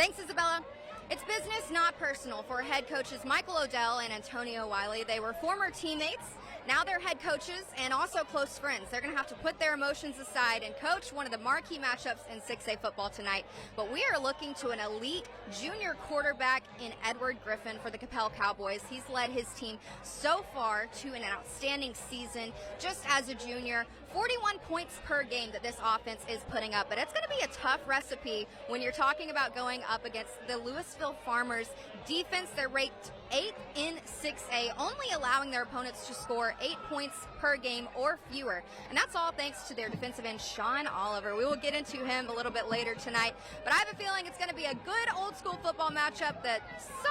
Thanks, Isabella. It's business, not personal, for head coaches Michael Odell and Antonio Wiley. They were former teammates. Now they're head coaches and also close friends. They're going to have to put their emotions aside and coach one of the marquee matchups in 6A football tonight. But we are looking to an elite junior quarterback in Edward Griffin for the Coppell Cowboys. He's led his team so far to an outstanding season just as a junior. 41 points per game that this offense is putting up. But it's going to be a tough recipe when you're talking about going up against the Lewisville Farmers defense. They're ranked 8th in 6A, only allowing their opponents to score 8 points per game or fewer. And that's all thanks to their defensive end, Sean Oliver. We will get into him a little bit later tonight. But I have a feeling it's going to be a good old school football matchup that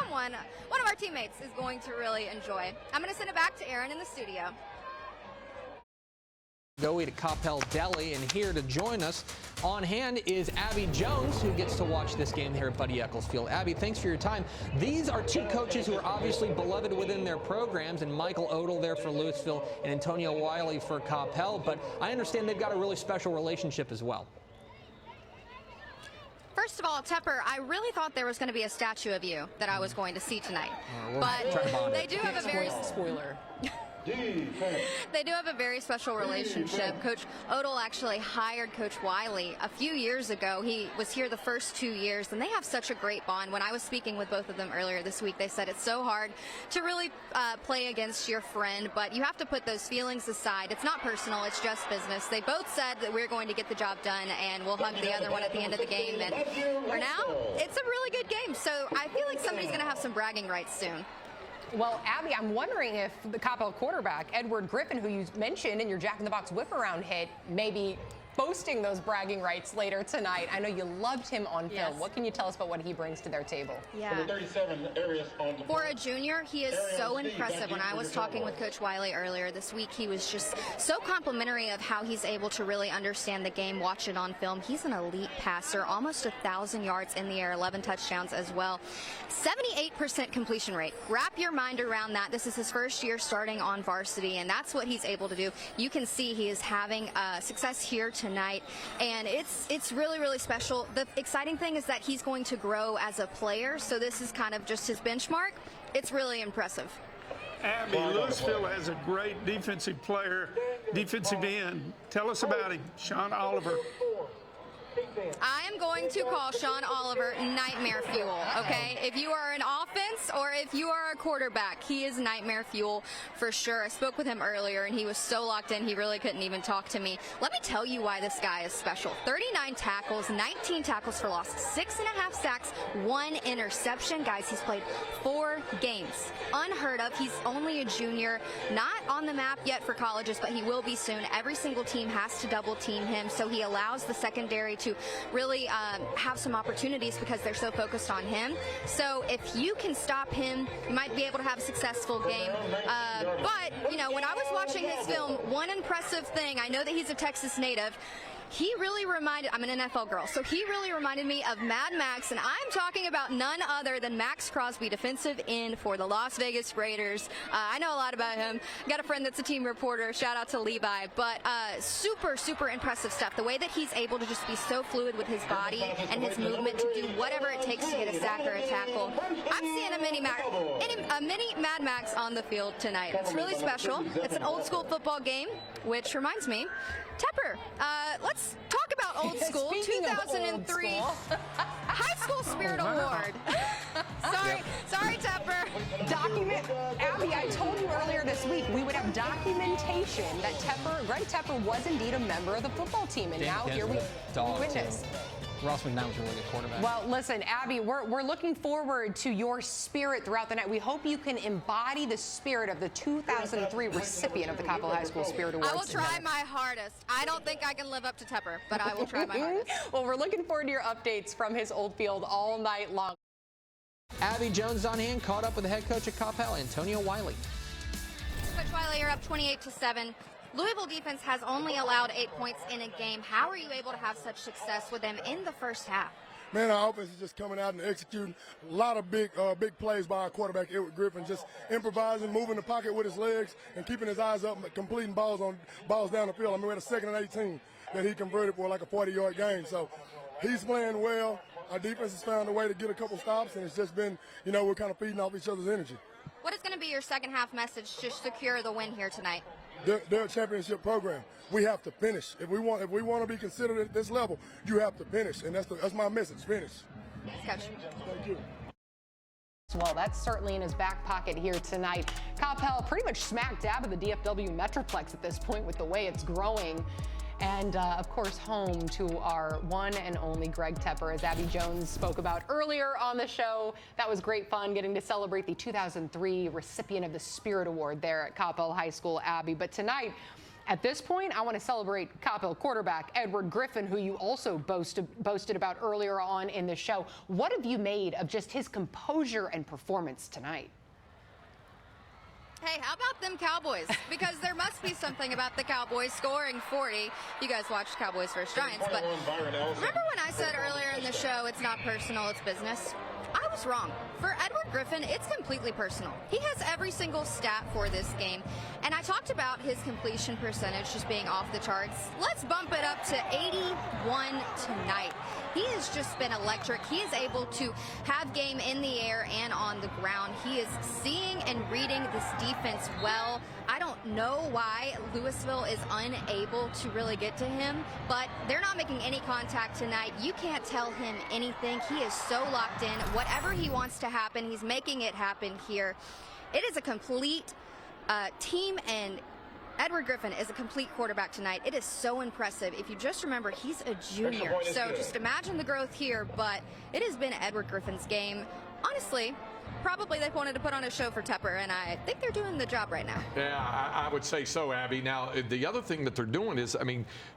one of our teammates, is going to really enjoy. I'm going to send it back to Aaron in the studio. Go eat at Coppell Deli, and here to join us on hand is Abby Jones, who gets to watch this game here at Buddy Eccles Field. Abby, thanks for your time. These are two coaches who are obviously beloved within their programs, and Michael Odell there for Lewisville and Antonio Wiley for Coppell, but I understand they've got a really special relationship as well. First of all, Tepper, I really thought there was going to be a statue of you that I was going to see tonight. But they do have a very... Spoiler. They do have a very special relationship. Coach Odell actually hired Coach Wiley a few years ago. He was here the first 2 years, and they have such a great bond. When I was speaking with both of them earlier this week, they said it's so hard to really play against your friend, but you have to put those feelings aside. It's not personal, it's just business. They both said that we're going to get the job done, and we'll hug the other one at the end of the game. And for now, it's a really good game, so I feel like somebody's going to have some bragging rights soon. Well, Abby, I'm wondering if the Coppell quarterback, Edward Griffin, who you mentioned in your Jack in the Box whip-around hit, may be boasting those bragging rights later tonight. I know you loved him on film. Yes. What can you tell us about what he brings to their table? Yeah. For a junior, he is so impressive. When I was talking with Coach Wiley earlier this week, he was just so complimentary of how he's able to really understand the game, watch it on film. He's an elite passer, almost 1,000 yards in the air, 11 touchdowns as well. 78% completion rate. Wrap your mind around that. This is his first year starting on varsity, and that's what he's able to do. You can see he is having success here tonight, and it's really, really special. The exciting thing is that he's going to grow as a player, so this is kind of just his benchmark. It's really impressive. Abby, Lewisville has a great defensive player, defensive end. Tell us about him, Sean Oliver. I am going to call Sean Oliver nightmare fuel, okay? If you are an offense or if you are a quarterback, he is nightmare fuel for sure. I spoke with him earlier, and he was so locked in, he really couldn't even talk to me. Let me tell you why this guy is special. 39 tackles, 19 tackles for loss, 6.5 sacks, 1 interception. Guys, he's played 4 games. Unheard of. He's only a junior, not on the map yet for colleges, but he will be soon. Every single team has to double team him, so he allows the secondary to really have some opportunities because they're so focused on him. So if you can stop him, you might be able to have a successful game. But, you know, when I was watching his film, one impressive thing, I know that he's a Texas native, he really reminded, I'm an NFL girl, so he really reminded me of Mad Max, and I'm talking about none other than Max Crosby, defensive end for the Las Vegas Raiders. I know a lot about him. Got a friend that's a team reporter. Shout out to Levi. But super, super impressive stuff. The way that he's able to just be so fluid with his body and his movement to do whatever it takes to get a sack or a tackle. I'm seeing a mini Mad Max on the field tonight. It's really special. It's an old school football game, which reminds me, Tepper, let's talk about old school. 2003 High School Spirit Award. Sorry, Tepper. Abby, I told you earlier this week we would have documentation that Greg Tepper was indeed a member of the football team, and now here we witness. Ross McDonald's a really good quarterback. Well, listen, Abby, we're looking forward to your spirit throughout the night. We hope you can embody the spirit of the 2003 recipient of the Coppell High School Spirit Award. I will try my hardest. I don't think I can live up to Tepper, but I will try my hardest. Well, we're looking forward to your updates from his old field all night long. Abby Jones on hand, caught up with the head coach at Coppell, Antonio Wiley. Coach Wiley, you're up 28-7. Louisville defense has only allowed 8 points in a game. How are you able to have such success with them in the first half? Man, our offense is just coming out and executing a lot of big plays by our quarterback, Edward Griffin, just improvising, moving the pocket with his legs, and keeping his eyes up, completing balls down the field. I mean, we had a 2nd and 18 that he converted for like a 40-yard gain. So he's playing well. Our defense has found a way to get a couple stops, and it's just been, we're kind of feeding off each other's energy. What is going to be your second half message to secure the win here tonight? They're a championship program. We have to finish. If we want to be considered at this level, you have to finish, and that's my message. Finish. Thanks, Coach. Thank you. Well, that's certainly in his back pocket here tonight. Coppell pretty much smack dab in the DFW Metroplex at this point with the way it's growing. And, of course, home to our one and only Greg Tepper, as Abby Jones spoke about earlier on the show. That was great fun getting to celebrate the 2003 recipient of the Spirit Award there at Coppell High School, Abby. But tonight, at this point, I want to celebrate Coppell quarterback Edward Griffin, who you also boasted about earlier on in the show. What have you made of just his composure and performance tonight? Hey, how about them Cowboys? Because there must be something about the Cowboys scoring 40. You guys watched Cowboys vs. Giants, but remember when I said earlier in the show it's not personal, it's business? I was wrong. For Edward Griffin, it's completely personal. He has every single stat for this game, and I talked about his completion percentage just being off the charts. Let's bump it up to 81 tonight. He has just been electric. He is able to have game in the air and on the ground. He is seeing and reading this defense well. I don't know why Lewisville is unable to really get to him, but they're not making any contact tonight. You can't tell him anything. He is so locked in. Whatever he wants to happen, he's making it happen here. It is a complete team, and Edward Griffin is a complete quarterback tonight. It is so impressive. If you just remember, he's a junior. So just imagine the growth here, but it has been Edward Griffin's game. Honestly, probably they wanted to put on a show for Tepper, and I think they're doing the job right now. Yeah, I would say so, Abby. Now, the other thing that they're doing is,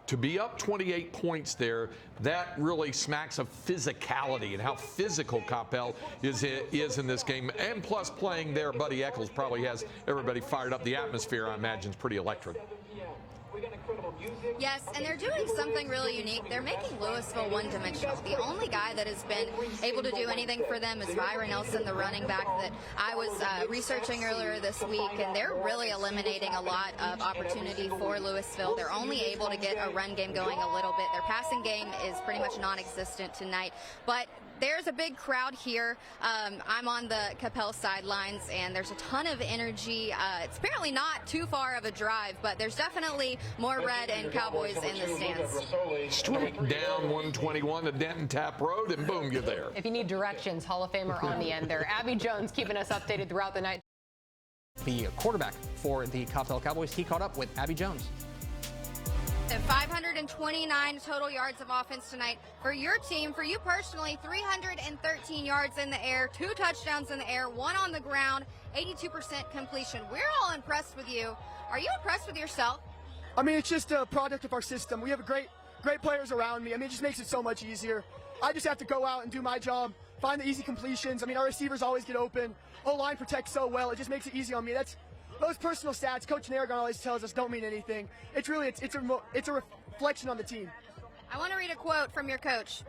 to be up 28 points there, that really smacks of physicality and how physical Coppell is in this game. And plus, playing there, Buddy Eccles probably has everybody fired up. The atmosphere, I imagine, is pretty electric. Yes, and they're doing something really unique. They're making Lewisville one-dimensional. The only guy that has been able to do anything for them is Byron Nelson, the running back that I was researching earlier this week, and they're really eliminating a lot of opportunity for Lewisville. They're only able to get a run game going a little bit. Their passing game is pretty much non-existent tonight, but there's a big crowd here. I'm on the Coppell sidelines, and there's a ton of energy. It's apparently not too far of a drive, but there's definitely more red and Cowboys in the stands. Straight down 121 to Denton Tap Road, and boom, you're there. If you need directions, Hall of Famer on the end there. Abby Jones keeping us updated throughout the night. The quarterback for the Coppell Cowboys, he caught up with Abby Jones. 529 total yards of offense tonight for your team. For you personally, 313 yards in the air, 2 touchdowns in the air, 1 on the ground, 82% completion. We're all impressed with you. Are you impressed with yourself? It's just a product of our system. We have great players around me. It just makes it so much easier. I just have to go out and do my job, find the easy completions. Our receivers always get open. O-line protects so well. It just makes it easy on me. Those personal stats, Coach Narragon always tells us, don't mean anything. It's a reflection on the team. I want to read a quote from your coach.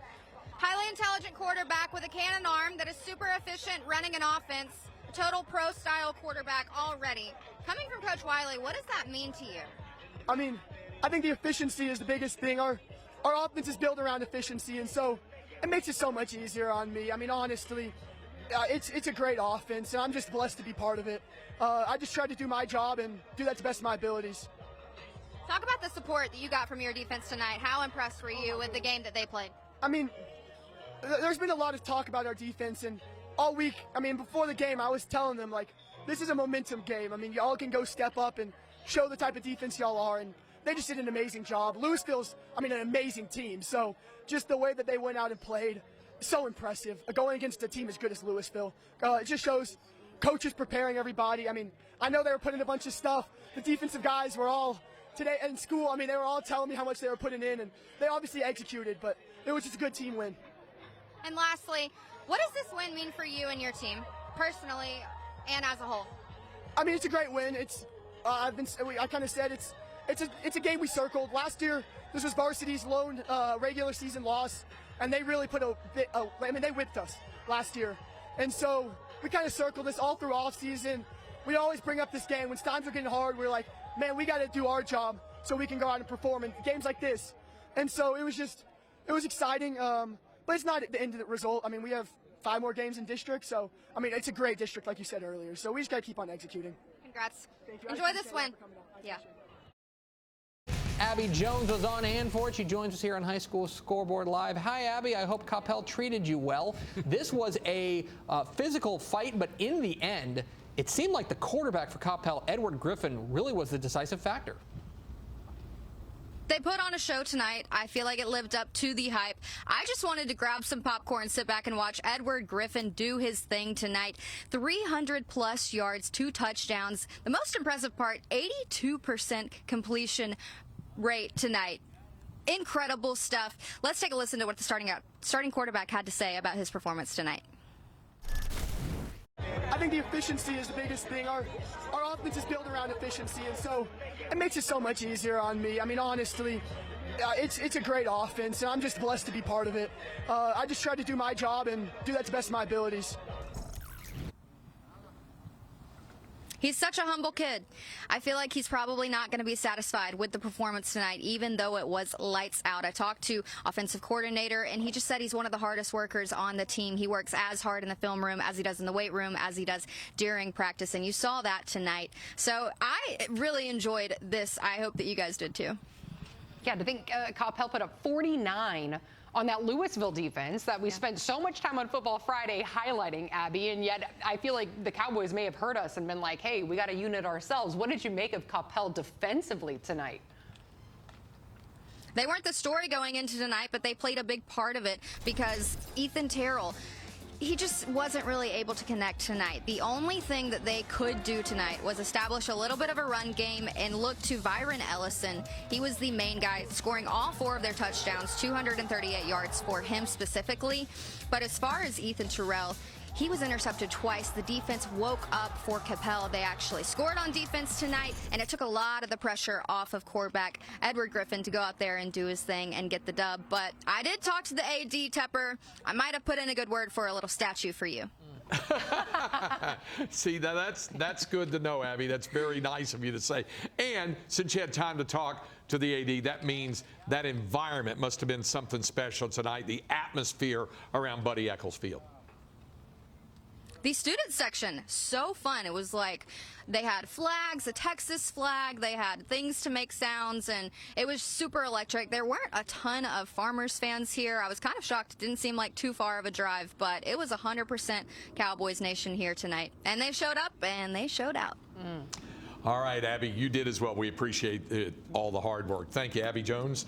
Highly intelligent quarterback with a cannon arm that is super efficient running an offense. A total pro-style quarterback already. Coming from Coach Wiley, what does that mean to you? I think the efficiency is the biggest thing. Our offense is built around efficiency, and so it makes it so much easier on me. Honestly, it's a great offense, and I'm just blessed to be part of it. I just try to do my job and do that to the best of my abilities. Talk about the support that you got from your defense tonight. How impressed were you with the game that they played? There's been a lot of talk about our defense, and all week, before the game, I was telling them, this is a momentum game. Y'all can go step up and show the type of defense y'all are, and they just did an amazing job. Lewisville's, an amazing team, so just the way that they went out and played, so impressive. Going against a team as good as Lewisville, it just shows coaches preparing everybody. I know they were putting a bunch of stuff. The defensive guys were all today in school. They were all telling me how much they were putting in, and they obviously executed, but it was just a good team win. And lastly, what does this win mean for you and your team, personally and as a whole? It's a great win. I kind of said it's a game we circled. Last year, this was varsity's lone regular season loss, and they really they whipped us last year. And so we kind of circled this all through off season. We always bring up this game. When times are getting hard, we're like, man, we got to do our job so we can go out and perform in games like this. And so it was exciting. but it's not the end of the result. I mean, we have 5 more games in district, so I mean, it's a great district, like you said earlier. So we just got to keep on executing. Congrats. Thank you. Enjoy this win. Yeah. Abby Jones was on hand for it. She joins us here on High School Scoreboard Live. Hi, Abby. I hope Coppell treated you well. This was a physical fight, but in the end, it seemed like the quarterback for Coppell, Edward Griffin, really was the decisive factor. They put on a show tonight. I feel like it lived up to the hype. I just wanted to grab some popcorn, sit back and watch Edward Griffin do his thing tonight. 300-plus yards, 2 touchdowns. The most impressive part, 82% completion rate tonight. Incredible stuff. Let's take a listen to what the starting quarterback had to say about his performance tonight. I think the efficiency is the biggest thing. Our offense is built around efficiency, and so it makes it so much easier on me. I mean, honestly, it's a great offense, and I'm just blessed to be part of it. I just try to do my job and do that to the best of my abilities. He's such a humble kid. I feel like he's probably not going to be satisfied with the performance tonight, even though it was lights out. I talked to offensive coordinator, and he just said he's one of the hardest workers on the team. He works as hard in the film room as he does in the weight room, as he does during practice, and you saw that tonight. So I really enjoyed this. I hope that you guys did too. Yeah, to think Coppell put up 49 on that Lewisville defense that we spent so much time on Football Friday highlighting, Abby, and yet I feel like the Cowboys may have heard us and been like, hey, we got a unit ourselves. What did you make of Coppell defensively tonight? They weren't the story going into tonight, but they played a big part of it because Ethan Terrell, he just wasn't really able to connect tonight. The only thing that they could do tonight was establish a little bit of a run game and look to Byron Ellison. He was the main guy, scoring all 4 of their touchdowns, 238 yards for him specifically. But as far as Ethan Terrell, he was intercepted twice. The defense woke up for Coppell. They actually scored on defense tonight, and it took a lot of the pressure off of quarterback Edward Griffin to go out there and do his thing and get the dub. But I did talk to the AD, Tepper. I might have put in a good word for a little statue for you. See, that's good to know, Abby. That's very nice of you to say. And since you had time to talk to the AD, that means that environment must have been something special tonight, the atmosphere around Buddy Eccles Field. The student section, so fun. It was like they had flags, a Texas flag, they had things to make sounds, and it was super electric. There weren't a ton of Farmers fans here. I was kind of shocked. It didn't seem like too far of a drive, but it was 100% Cowboys Nation here tonight. And they showed up, and they showed out. All right, Abby, you did as well. We appreciate all the hard work. Thank you, Abby Jones.